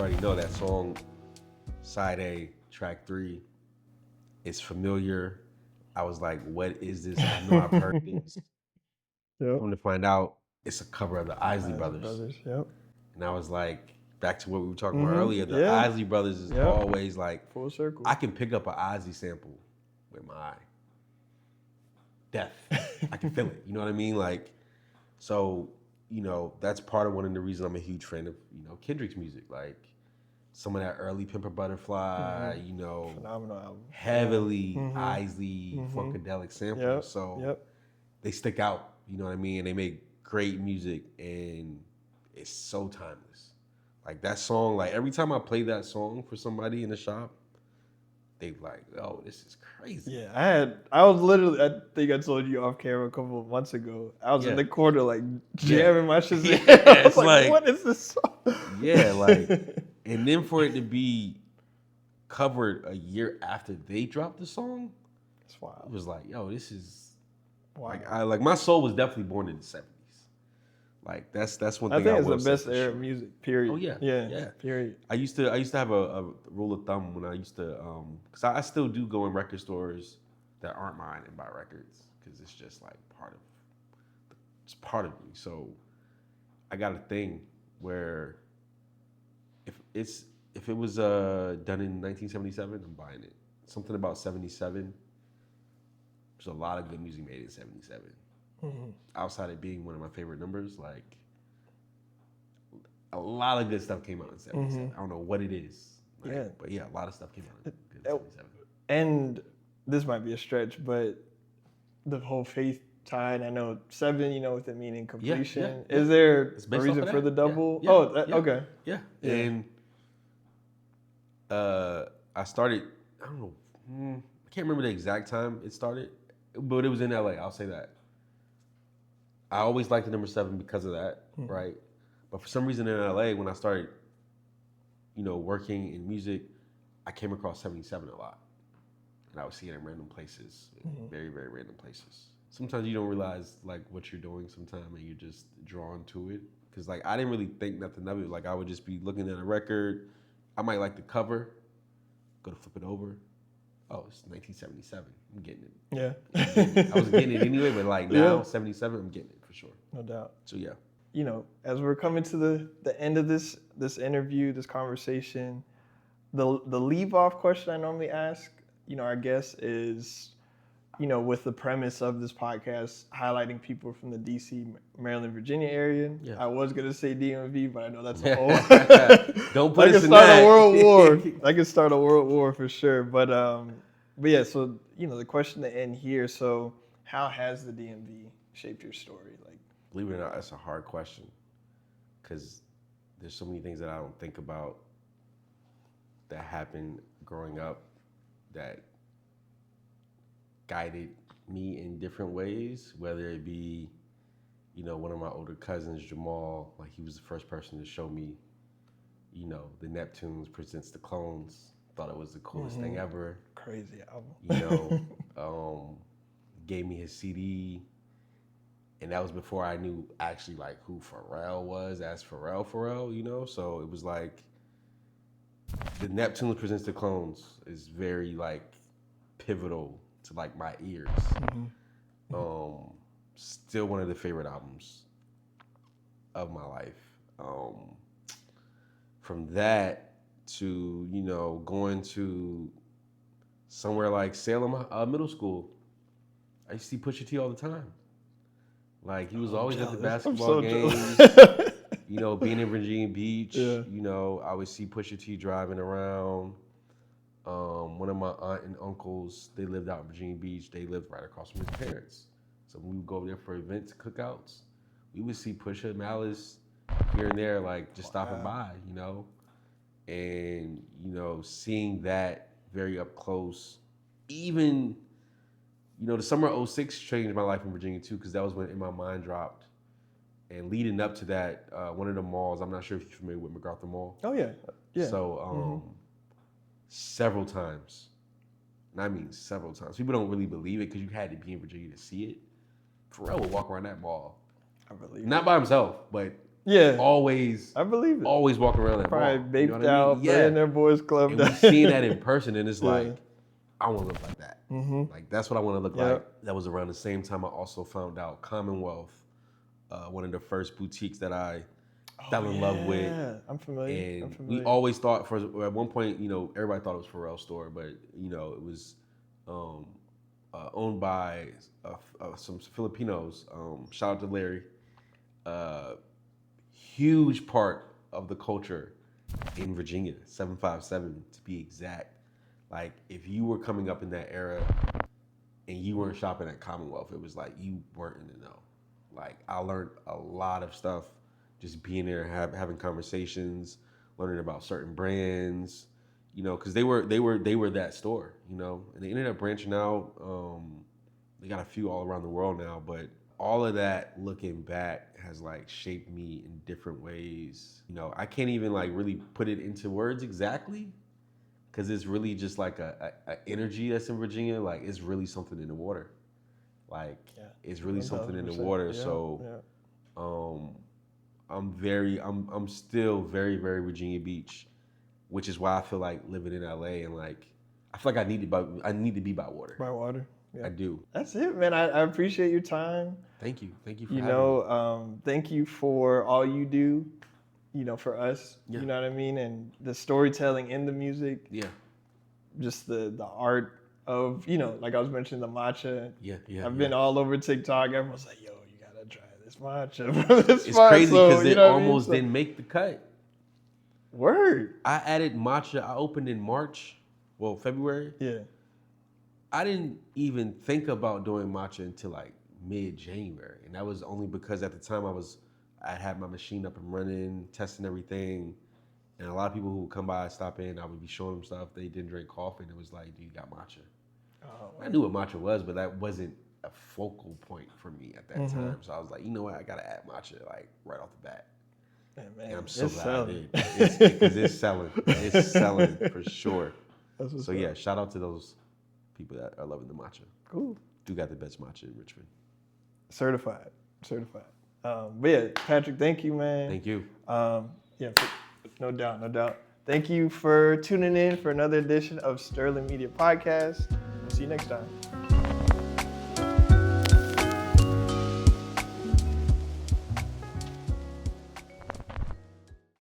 already know that song, Side A, track 3, is familiar. I was like, what is this? I know I've heard this. Yep. Come to find out, it's a cover of the Isley Brothers. Yep. And I was like, back to what we were talking about earlier, the Yeah. Isley Brothers is always like, full circle. I can pick up an Isley sample with my eye. Death. I can feel it. You know what I mean? Like, so, you know, that's part of one of the reasons I'm a huge fan of, you know, Kendrick's music. Like, some of that early Pimp a Butterfly, you know, phenomenal album. heavily Isley, funkadelic samples. Yep. So they stick out, you know what I mean? And they make great music, and it's so timeless. Like that song, like every time I play that song for somebody in the shop, they like, oh, this is crazy. Yeah, I was literally, I think I told you off camera a couple of months ago. I was in the corner like jamming my shit. I was like, what is this song? Yeah, like, and then for it to be covered a year after they dropped the song, that's wild. It was like, yo, this is wild. Like my soul was definitely born in the 70s. Like that's one thing I think it's the best era of music. Period. Oh yeah. Period. I used to have a rule of thumb when I used to, because I still do go in record stores that aren't mine and buy records, because it's just like it's part of me. So I got a thing where if it was done in 1977, I'm buying it. Something about 77. There's a lot of good music made in 77. Outside of being one of my favorite numbers, like a lot of good stuff came out in 77. I don't know what it is. Like, but yeah, a lot of stuff came out in 77. And this might be a stretch, but the whole faith tie, I know 7, you know, with it meaning completion. Is there a reason for the double? Okay. Yeah. And I started, I don't know, I can't remember the exact time it started, but it was in LA, I'll say that. I always liked the number 7 because of that, right? But for some reason in LA, when I started, you know, working in music, I came across 77 a lot. And I would see it in random places, very, very random places. Sometimes you don't realize like what you're doing sometimes, and you're just drawn to it. Cause like I didn't really think nothing of it. Like I would just be looking at a record. I might like the cover, go to flip it over. Oh, it's 1977. I'm getting it. Yeah. I was getting it anyway, but like now, 77, I'm getting it for sure. No doubt. So yeah. You know, as we're coming to the end of this interview, this conversation, the leave off question I normally ask, you know, our guests is, you know, with the premise of this podcast highlighting people from the DC, Maryland, Virginia area. Yeah. I was gonna say DMV, but I know that's a whole. Don't put us in that. A world war. I can start a world war for sure. But yeah. So you know, the question to end here. So how has the DMV shaped your story? Like, believe it or not, that's a hard question, because there's so many things that I don't think about that happened growing up that guided me in different ways, whether it be, you know, one of my older cousins, Jamal, like he was the first person to show me, you know, the Neptunes presents the Clones. Thought it was the coolest thing ever. Crazy album. You know, gave me his CD, and that was before I knew actually like who Pharrell was as Pharrell, you know? So it was like, the Neptunes presents the Clones is very like pivotal to like my ears. Still one of the favorite albums of my life. From that to, you know, going to somewhere like Salem Middle School, I used to see Pusha T all the time. Like he was always at the basketball games. You know, being in Virginia Beach, you know, I would see Pusha T driving around. One of my aunt and uncles, they lived out in Virginia Beach. They lived right across from his parents. So when we would go over there for events, cookouts, we would see Pusha, Malice here and there, like just stopping by, you know? And, you know, seeing that very up close, even, you know, the summer of 06 changed my life in Virginia too, because that was when In My Mind dropped. And leading up to that, one of the malls, I'm not sure if you're familiar with MacArthur Mall. Oh, yeah. So, several times, and I mean several times, people don't really believe it because you had to be in Virginia to see it. Pharrell would walk around that mall. I believe Not by himself, but Yeah. always I believe it. walking around that Probably mall. baked You know what I out, mean? Yeah. Billionaire Boys Club. And we seen that in person, and it's Yeah. like, I want to look like that. Like, that's what I want to look Yep. like. That was around the same time I also found out Commonwealth, one of the first boutiques that I fell in love with. Yeah, I'm familiar. And we always thought, at one point, everybody thought it was Pharrell's store, but, it was owned by some Filipinos. Shout out to Larry. Huge part of the culture in Virginia, 757 to be exact. Like, if you were coming up in that era and you weren't shopping at Commonwealth, it was like you weren't in the know. Like, I learned a lot of stuff just being there, having conversations, learning about certain brands, because they were that store, and they ended up branching out. They got a few all around the world now, but all of that, looking back, has like shaped me in different ways. I can't even like really put it into words exactly, because it's really just like a energy that's in Virginia. Like, it's really something in the water. Like, it's really something in the water. Yeah, so, I'm still very, very Virginia Beach, which is why I feel like living in LA, and like, I feel like I need to be by water. By water. Yeah. I do. That's it, man. I appreciate your time. Thank you for having me. Thank you for all you do, for us. Yeah. You know what I mean? And the storytelling in the music. Yeah. Just the art of, like I was mentioning, the matcha. Yeah. I've been all over TikTok. Everyone's like, yo, you gotta try this matcha from this It's spot. crazy because it almost didn't make the cut. Word. I added matcha. I opened in February. Yeah. I didn't even think about doing matcha until like mid-January. And that was only because at the time I had my machine up and running, testing everything. And a lot of people who would come by, stop in, I would be showing them stuff. They didn't drink coffee, and it was like, do you got matcha? Oh, I knew what matcha was, but that wasn't a focal point for me at that time. So I was like, you know what, I gotta add matcha like right off the bat. Man, And I'm so glad selling. I did. Because it's selling. It's selling for sure. So yeah, shout out to those people that are loving the matcha. Cool. Do got the best matcha in Richmond. Certified. But yeah, Patrick, thank you, man. Thank you. No doubt. Thank you for tuning in for another edition of Sterling Media Podcast. See you next time.